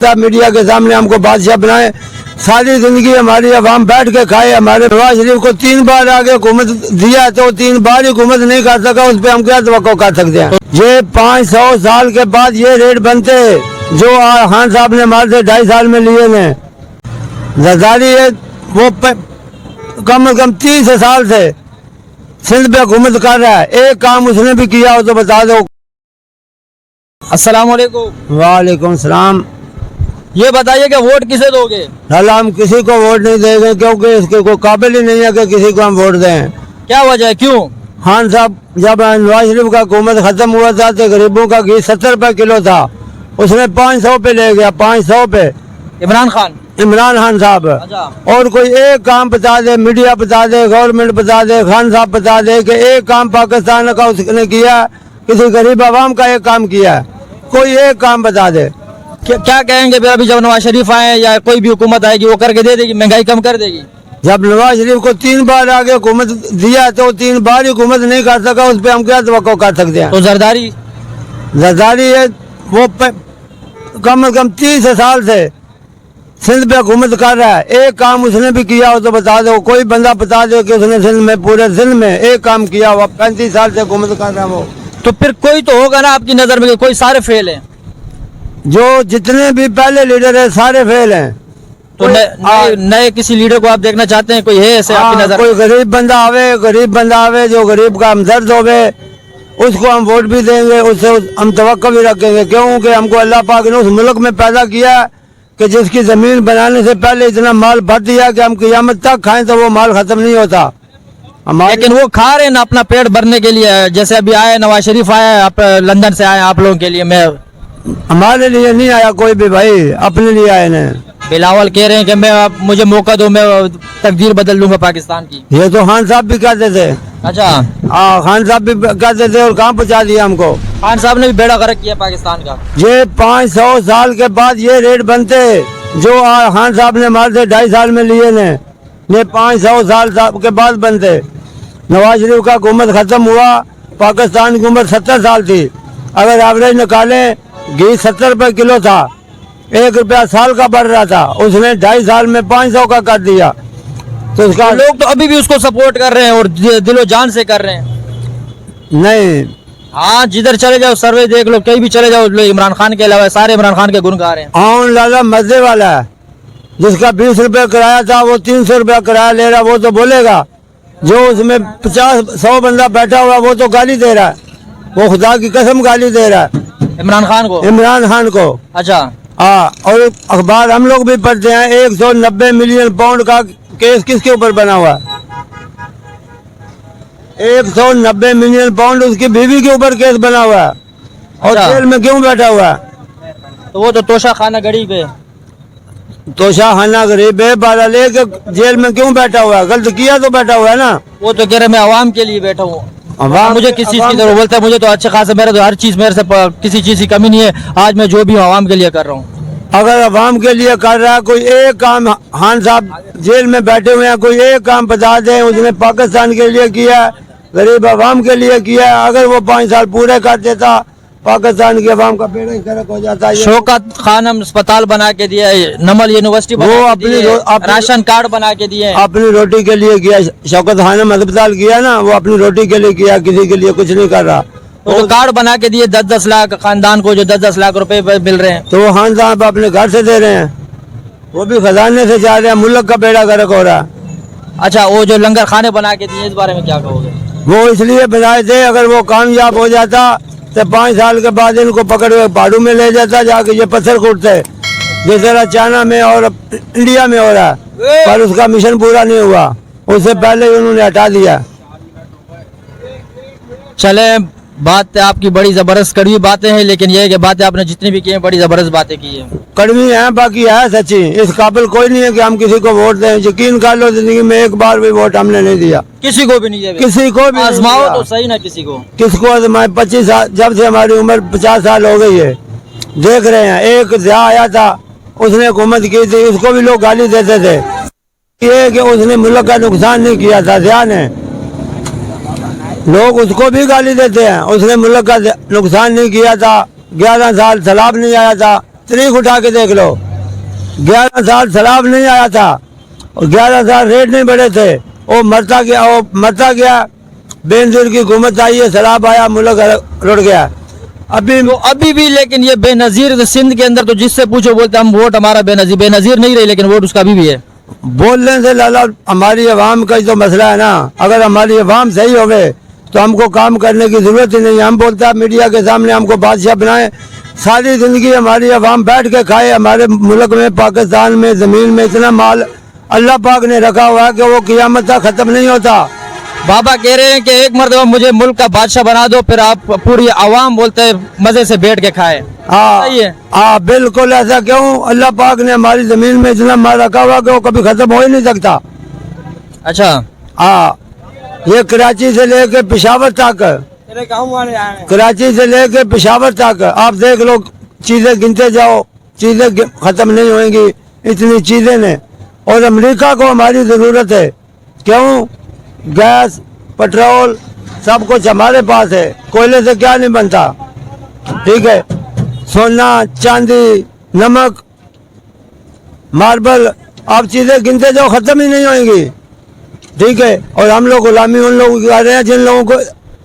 Media के सामने हमको बादशाह बनाए। सारी जिंदगी हमारी अवाम बैठ के खाए। हमारे नवाज शरीफ को 3 बार आगे हुकूमत दिया तो 3 बार हुकूमत नहीं कर सका, उस पर हम क्या तवक्को कर सकते हैं। ये 500 साल के बाद ये रेट बनते जो खान साहब ने हमारे से 2.5 साल में लिए ने। जरदारी वो कम से कम 30 साल से सिंध पे हुकूमत कर रहा है, एक काम उसने भी किया हो तो बता दो। अस्सलाम वालेकुम। वालेकुम सलाम। ये बताइए कि वोट किसे दोगे? हम किसी को वोट नहीं देंगे क्योंकि इसके कोई काबिल ही नहीं है कि किसी को हम वोट दें। क्या वजह है, क्यों? खान साहब जब नवाज शरीफ का हुकूमत खत्म हुआ था तो गरीबों का घी 70 रुपए किलो था, उसने 500 पे ले गया। 500 पे इमरान खान साहब। अच्छा। और कोई एक काम बता दे, मीडिया बता दे, गवर्नमेंट बता दे, खान साहब बता दे कि एक काम पाकिस्तान का उसने किया, किसी गरीब आवाम का एक काम किया, कोई एक काम बता दे। क्या कहेंगे फिर अभी जब नवाज शरीफ आए या कोई भी हुकूमत आएगी वो करके दे देगी, महंगाई कम कर देगी? जब नवाज शरीफ को 3 बार आगे हुकूमत दिया तो 3 बार हुकूमत नहीं कर सका, उस पर हम क्या तवक्को कर सकते हैं। तो जरदारी वो कम से कम 30 साल से सिंध पे हुकूमत कर रहा है, एक काम उसने भी किया हो तो बता दो। कोई बंदा बता दो कि उसने सिंध में, पूरे सिंध में एक काम किया हुआ। 35 साल से हुकूमत कर रहा है वो। तो फिर कोई तो होगा ना आपकी नजर में, कोई सारे फेल हैं? जो जितने भी पहले लीडर है सारे फेल हैं। तो नए किसी लीडर को आप देखना चाहते हैं? कोई है ऐसे आपकी नजर? कोई गरीब बंदा आवे जो गरीब का हमदर्द होवे, उसको हम वोट भी देंगे, उससे हम तवक्को भी रखेंगे। क्योंकि हमको अल्लाह पाक ने उस मुल्क में पैदा किया कि जिसकी जमीन बनाने से पहले इतना माल भर दिया कि हम क़यामत तक खाएं तो वो माल खत्म नहीं होता। लेकिन वो खा रहे हैं ना अपना पेट भरने के लिए। जैसे अभी आए नवाज शरीफ आया, आप लंदन से आए, आप लोगों के लिए। मैं हमारे लिए नहीं आया कोई भी भाई, अपने लिए आए ने। बिलावल कह रहे हैं कि मैं मुझे मौका दो, मैं तकदीर बदल लूंगा पाकिस्तान की। ये तो खान साहब भी कहते थे। अच्छा। खान साहब भी कहते थे और कहाँ पहुँचा दिया हमको। खान साहब ने भी बेड़ा गर्क किया पाकिस्तान का। ये 500 साल के बाद ये रेट बनते जो खान साहब ने हमारे से 2.5 साल में लिए ने, ये 500 साल के बाद बनते। नवाज शरीफ का हुकूमत खत्म हुआ, पाकिस्तान की उम्र 70 साल थी। अगर एवरेज निकाले घी 70 रुपए किलो था, 1 रुपया साल का बढ़ रहा था, उसने 2.5 साल में 500 का कर दिया। तो उसका लोग तो अभी भी उसको सपोर्ट कर रहे हैं और दिलो जान से कर रहे हैं। नहीं, हाँ, जिधर चले जाओ सर्वे देख लो, कहीं भी चले जाओ, इमरान खान के अलावा सारे इमरान खान के गुण गा रहे हैं। आउन लाला मजे वाला है, जिसका 20 रुपए किराया था वो 300 रुपया किराया ले रहा, वो तो बोलेगा। जो उसमें 50-100 बंदा बैठा हुआ वो तो गाली दे रहा है, वो खुदा की कसम गाली दे रहा है इमरान खान को। अच्छा। हाँ, और अखबार हम लोग भी पढ़ते हैं। 190 मिलियन पाउंड का केस किसके ऊपर बना हुआ है? 190 मिलियन पाउंड उसकी बीवी के ऊपर केस बना हुआ है। और जेल में क्यों बैठा हुआ है? तो वो तो तोशा खाना गरीब है। तोशा खाना गरीब है, बाला लेके जेल में क्यों बैठा हुआ है? गलत किया तो बैठा हुआ है ना। वो तो कह रहे मैं आवाम के लिए बैठा हूँ, मुझे किसी चीज की जरूरत बोलता है। मुझे तो अच्छे खासे, मेरे तो हर चीज, मेरे से किसी चीज की कमी नहीं है। आज मैं जो भी हूँ आवाम के लिए कर रहा हूँ। अगर अवाम के लिए कर रहा है, कोई एक काम, खान साहब जेल में बैठे हुए हैं, कोई एक काम बता दें उसने पाकिस्तान के लिए किया, गरीब अवाम के लिए किया। अगर वो 5 साल पूरे कर देता, पाकिस्तान की अवाम का बेड़ा गर्क हो जाता। शौकत खानम अस्पताल बना के दिया, नमल यूनिवर्सिटी वो अपनी राशन कार्ड बना के दिए, अपनी रोटी के लिए किया। शौकत खानम अस्पताल किया ना, वो अपनी रोटी के लिए किया, किसी के लिए कुछ नहीं कर रहा। तो कार्ड बना के दिए 10-10 लाख खानदान को, जो 10-10 लाख रुपए मिल रहे हैं। तो वो खान साहब अपने घर से दे रहे हैं, वो भी खजाने से जा रहे हैं। मुल्क का बेड़ा गर्क हो रहा है। अच्छा, वो जो लंगर खाने बना के दिए, इस बारे में क्या कहोगे? वो इसलिए बनाए थे, अगर वो कामयाब हो जाता तो 5 साल के बाद इनको पकड़ के पहाड़ों में ले जाता, जाके ये पत्थर कूटते जिस तरह चाइना में और इंडिया में हो रहा है। पर उसका मिशन पूरा नहीं हुआ, उससे पहले उन्होंने हटा दिया। चले, बात आपकी बड़ी जबरदस्त कड़वी बातें हैं, लेकिन ये है कि बातें आपने जितनी भी की हैं बड़ी जबरदस्त बातें की हैं। कड़वी है, बाकी है सच्ची। इस काबिल कोई नहीं है कि हम किसी को वोट दें। यकीन कर लो, जिंदगी में एक बार भी वोट हमने नहीं दिया, किसी को भी नहीं दिया। किसी को भी आजमाओ तो सही ना, किसको आजमाए। 25 साल, जब से हमारी उम्र 50 साल हो गई है, देख रहे हैं। एक ज़िया आया था, उसने हुकूमत की थी, उसको भी लोग गाली देते थे ये कि उसने मुल्क का नुकसान नहीं किया था। ज़िया ने, लोग उसको भी गाली देते हैं, उसने मुल्क का नुकसान नहीं किया था। 11 साल सैलाब नहीं आया था, तारीख उठा के देख लो, 11 साल शराब नहीं आया था और 11 साल रेट नहीं बढ़े थे। वो मरता गया, बेनजीर की हुकूमत आई है, शराब आया, मुल्क रुड़ गया। अभी भी लेकिन ये बेनजीर सिंध के अंदर तो जिससे पूछो बोलते हम वोट हमारा बेनजीर नहीं रही, लेकिन वोट उसका अभी भी है। बोलने से लाला हमारी अवाम का ही तो मसला है ना। अगर हमारी अवाम सही हो गए तो हमको काम करने की जरूरत ही नहीं। हम बोलते हैं मीडिया के सामने हमको बादशाह बनाए, सारी जिंदगी हमारी अवाम बैठ के खाए। हमारे मुल्क में, पाकिस्तान में, जमीन में इतना माल अल्लाह पाक ने रखा हुआ है कि वो क़यामत तक खत्म नहीं होता। बाबा कह रहे हैं कि एक मरतबा मुझे मुल्क का बादशाह बना दो, फिर आप पूरी आवाम बोलते हैं मजे से बैठ के खाए। सही है। हाँ बिल्कुल ऐसा। क्यों? अल्लाह पाक ने हमारी जमीन में इतना माल रखा हुआ कि वो कभी खत्म हो ही नहीं सकता। अच्छा। हाँ, ये कराची से लेके पेशावर तक, कराची से लेके पेशावर तक आप देख लो, चीजें गिनते जाओ, चीजें खत्म नहीं होंगी, इतनी चीजें ने। और अमेरिका को हमारी जरूरत है। क्यों? गैस, पेट्रोल सब कुछ हमारे पास है, कोयले से क्या नहीं बनता। ठीक है, सोना, चांदी, नमक, मार्बल, आप चीजें गिनते जाओ, खत्म ही नहीं होंगी। ठीक है, और हम लोग गुलामी उन लोगों की कर रहे हैं जिन लोगों को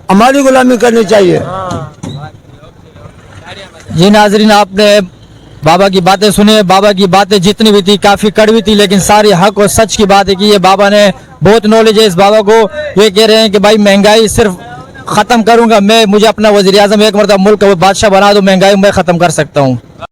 हमारी गुलामी करनी चाहिए। जी नाजरीन, आपने बाबा की बातें सुने। बाबा की बातें जितनी भी थी काफी कड़वी थी, लेकिन सारी हक और सच की बातें की है। बाबा ने बहुत नॉलेज है इस बाबा को। ये कह रहे हैं कि भाई महंगाई सिर्फ खत्म करूंगा मैं, मुझे अपना वजीर आजम एक मरतबा मुल्क का बादशाह बना दो, महंगाई मैं खत्म कर सकता हूँ।